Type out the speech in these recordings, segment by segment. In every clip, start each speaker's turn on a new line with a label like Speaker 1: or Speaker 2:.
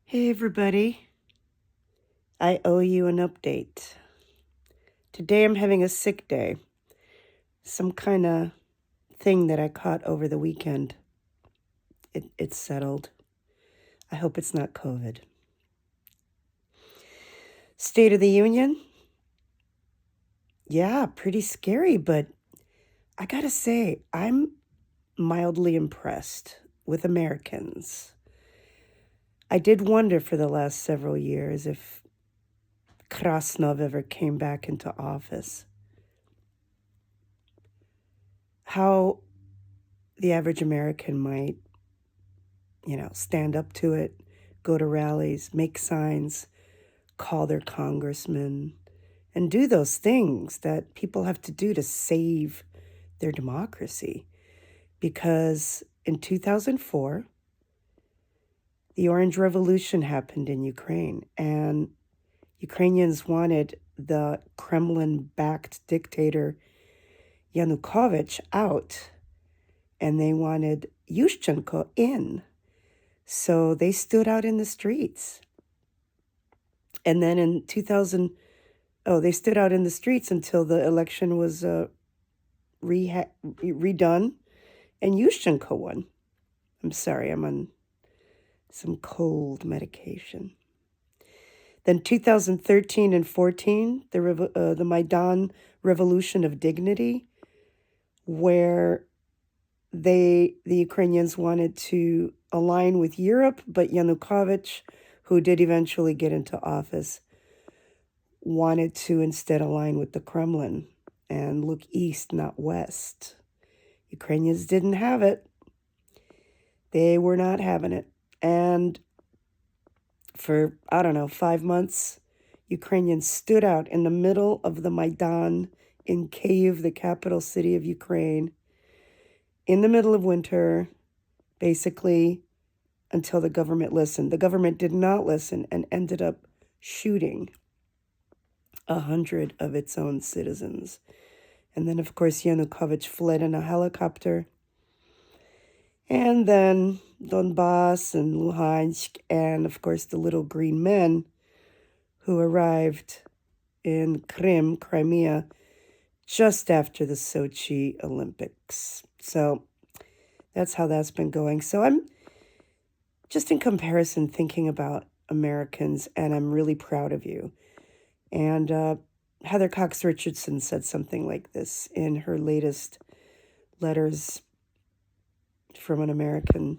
Speaker 1: Hey everybody, I owe you an update. Today I'm having a sick day. Some kind of thing that I caught over the weekend. It's settled. I hope it's not COVID. State of the Union? Yeah, pretty scary, but I gotta say, I'm mildly impressed with Americans. I did wonder for the last several years if Krasnov ever came back into office. How the average American might stand up to it, go to rallies, make signs, call their congressmen, and do those things that people have to do to save their democracy. Because in 2004, the Orange Revolution happened in Ukraine, and Ukrainians wanted the Kremlin backed dictator Yanukovych out, and they wanted Yushchenko in. So they stood out in the streets. And then in 2000, they stood out in the streets until the election was redone and Yushchenko won. I'm sorry, I'm on some cold medication. Then 2013 and 14, the Maidan Revolution of Dignity, where the Ukrainians wanted to align with Europe, but Yanukovych, who did eventually get into office, wanted to instead align with the Kremlin and look east, not west. Ukrainians didn't have it. They were not having it. And for, 5 months, Ukrainians stood out in the middle of the Maidan in Kyiv, the capital city of Ukraine, in the middle of winter, basically until the government listened. The government did not listen and ended up shooting 100 of its own citizens. And then, of course, Yanukovych fled in a helicopter. And then Donbass and Luhansk, and of course, the little green men who arrived in Crimea, just after the Sochi Olympics. So that's how that's been going. So I'm just in comparison thinking about Americans, and I'm really proud of you. And Heather Cox Richardson said something like this in her latest letters from an American.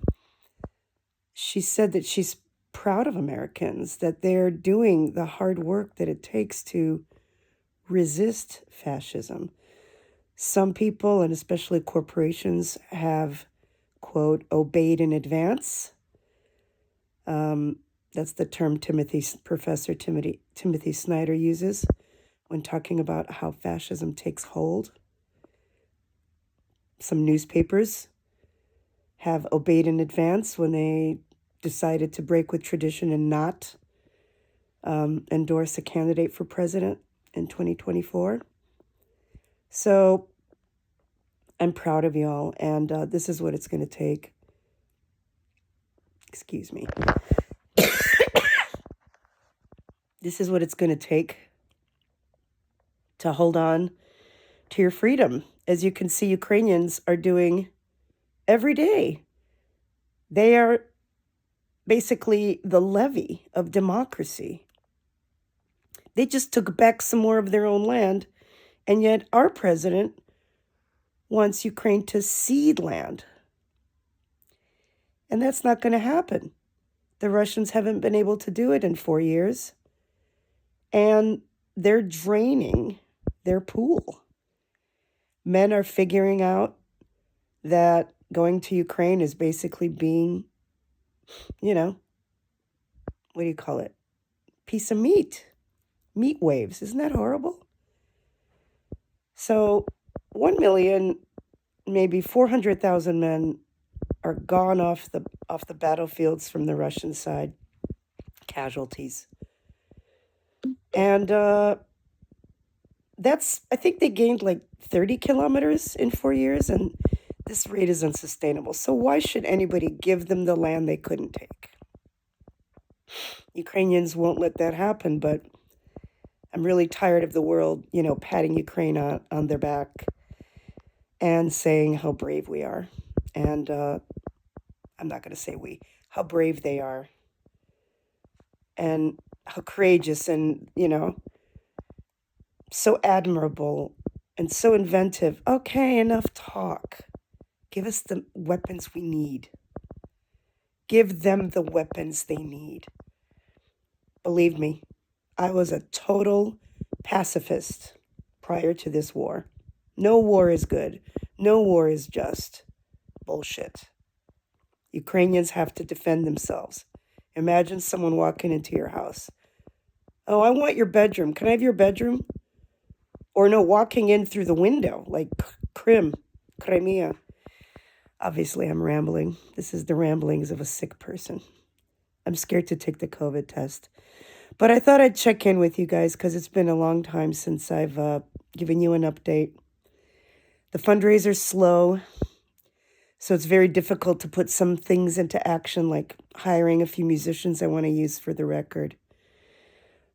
Speaker 1: She said that she's proud of Americans, that they're doing the hard work that it takes to resist fascism. Some people, and especially corporations, have, quote, obeyed in advance. That's the term Professor Timothy Snyder uses when talking about how fascism takes hold. Some newspapers have obeyed in advance when they decided to break with tradition and not endorse a candidate for president in 2024. So I'm proud of y'all, and this is what it's going to take. Excuse me. This is what it's going to take to hold on to your freedom. As you can see, Ukrainians are doing every day. They are basically the levy of democracy. They just took back some more of their own land, and yet our president wants Ukraine to cede land. And that's not going to happen. The Russians haven't been able to do it in 4 years, and they're draining their pool. Men are figuring out that going to Ukraine is basically being, what do you call it? Piece of meat. Meat waves. Isn't that horrible? So 1 million, maybe 400,000 men are gone off the battlefields from the Russian side, casualties. And I think they gained like 30 kilometers in 4 years, and this rate is unsustainable. So why should anybody give them the land they couldn't take? Ukrainians won't let that happen, but I'm really tired of the world, patting Ukraine on their back and saying how brave we are. And I'm not going to say we, how brave they are and how courageous and, so admirable and so inventive. Okay, enough talk. Give us the weapons we need. Give them the weapons they need. Believe me, I was a total pacifist prior to this war. No war is good. No war is just. Bullshit. Ukrainians have to defend themselves. Imagine someone walking into your house. Oh, I want your bedroom. Can I have your bedroom? Or no, walking in through the window, like Crimea. Obviously, I'm rambling. This is the ramblings of a sick person. I'm scared to take the COVID test. But I thought I'd check in with you guys because it's been a long time since I've given you an update. The fundraiser's slow, so it's very difficult to put some things into action, like hiring a few musicians I want to use for the record.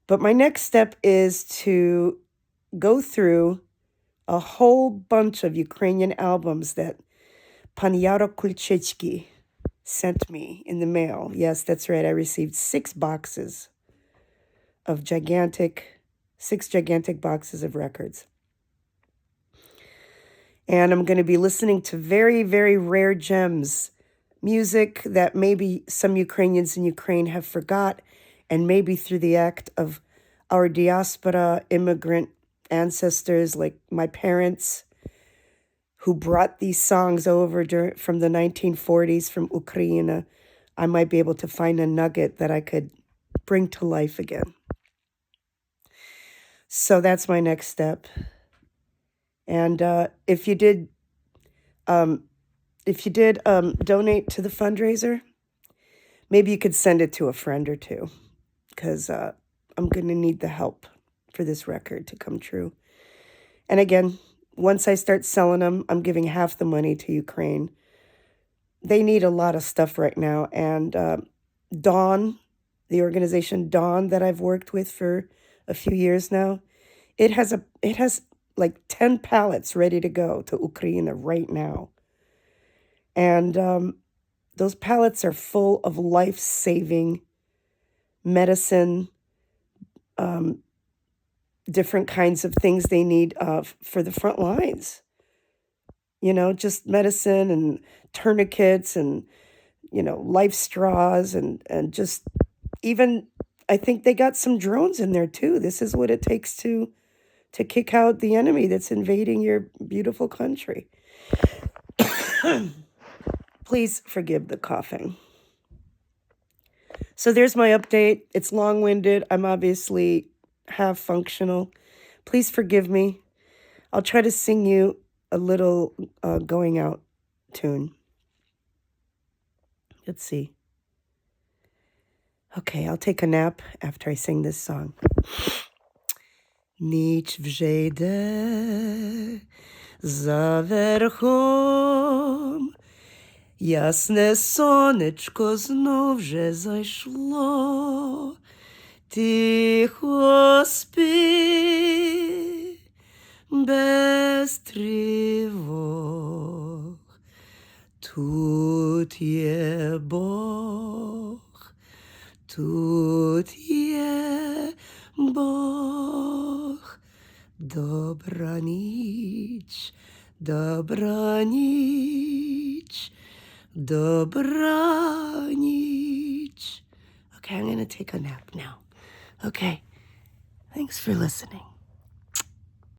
Speaker 1: But my next step is to go through a whole bunch of Ukrainian albums that Panyaro Kulchechki sent me in the mail. Yes, that's right. I received 6 boxes of 6 gigantic boxes of records. And I'm going to be listening to very, very rare gems, music that maybe some Ukrainians in Ukraine have forgot, and maybe through the act of our diaspora immigrant ancestors, like my parents, who brought these songs over from the 1940s from Ukraine, I might be able to find a nugget that I could bring to life again. So that's my next step. And if you did donate to the fundraiser, maybe you could send it to a friend or two, because I'm going to need the help for this record to come true. And again, once I start selling them, I'm giving half the money to Ukraine. They need a lot of stuff right now. And Dawn, the organization Dawn that I've worked with for a few years now, it has like 10 pallets ready to go to Ukraine right now. And those pallets are full of life-saving medicine, different kinds of things they need for the front lines. Just medicine and tourniquets and, life straws and just even, I think they got some drones in there too. This is what it takes to kick out the enemy that's invading your beautiful country. Please forgive the coughing. So there's my update. It's long-winded. I'm obviously half functional. Please forgive me. I'll try to sing you a little going out tune. Let's see. Okay, I'll take a nap after I sing this song. Ніч вже йде за верхом, ясне сонечко знов вже зайшло, тихо спи, без тривог. Тут є Бог, тут є Бог. Добра ніч, добра ніч, добра ніч. Okay, I'm going to take a nap now. Okay, thanks for listening.